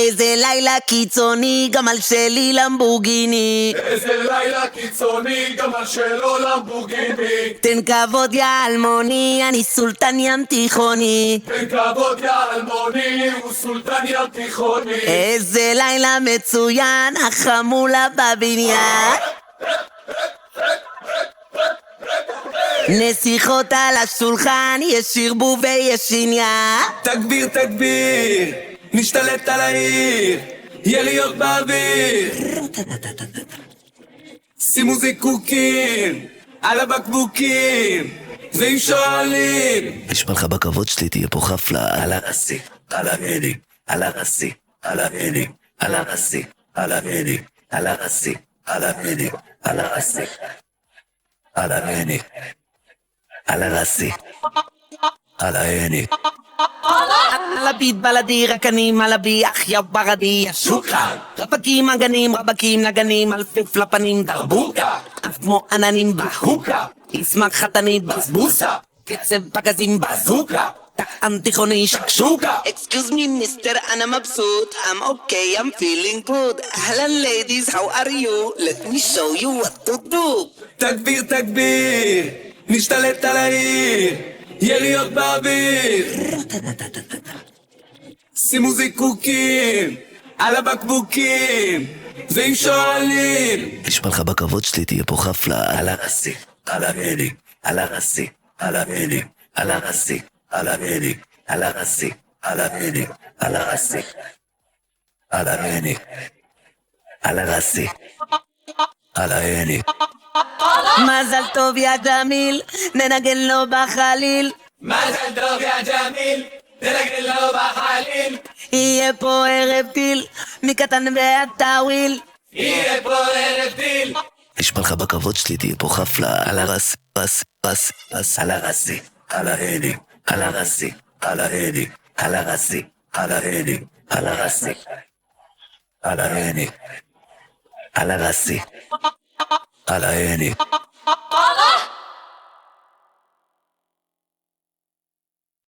איזה לילה קיצוני, גם על שלי למבורגיני. איזה לילה קיצוני, גם על שלו למבורגיני. תן כבוד יא אלמוני, אני סולטן ים תיכוני. תן כבוד יא אלמוני, הוא סולטן ים תיכוני. איזה לילה מצוין, החמולה בבניין. נסיכות על השולחן, יש ערבוב ויש עניין. תגביר, תגביר, נשתלט על העיר, יריות באוויר. שימו זיקוקים על הבקבוקים, ואם שואלים נשמע לך בכבוד שלי, תהיה פה חפלה. על הרסי, על הרדי, על הרסי, על הרדי, על הרסי, על הרדי, על הרסי, על הרדי, על הרסי, על הרדי, על הרסי, על הרדי. לביט בלדי, רק אני מלבי, אח יא ברדי, יא שוקה. רבקים אגנים, רבקים נגנים, אלפף לפנים דרבוקה. אף כמו עננים בהוקה, ישמח חתנית בזבוסה, קצב פגזים בזוקה, טעם תיכוני שקשוקה. Excuse me mister, אני מבסוט, I'm okay, I'm feeling good. אהלן ladies, how are you? Let me show you what to do. תגביר, תגביר, נשתלט על העיר, יריות באוויר. שימו זיקוקים על הבקבוקים, ואם שואלים נשמע לך בכבוד שלי, תהיה פה חפלה. על הרסי, על הרדי, על הרסי, על הרדי, על הרסי, על הרדי, על הרסי, על הרדי, על הרסי, על הרדי, על הרסי, על הרדי. מזל טוב יא ג'מיל, ננגן לו בחליל. מזל טוב יא ג'מיל, ננגן לו בחליל. יהיה פה ערב טיל, מקטן ועד טאוויל. יהיה פה ערב טיל. נשמע לך בכבוד שלי, תהיה פה חפלה. על הרסי, רס, רס, רס, על הרסי, על הרדי, על הרסי, על הרדי, על הרסי, על הרדי, על הרסי, על הרדי, על הרסי, על הרדי.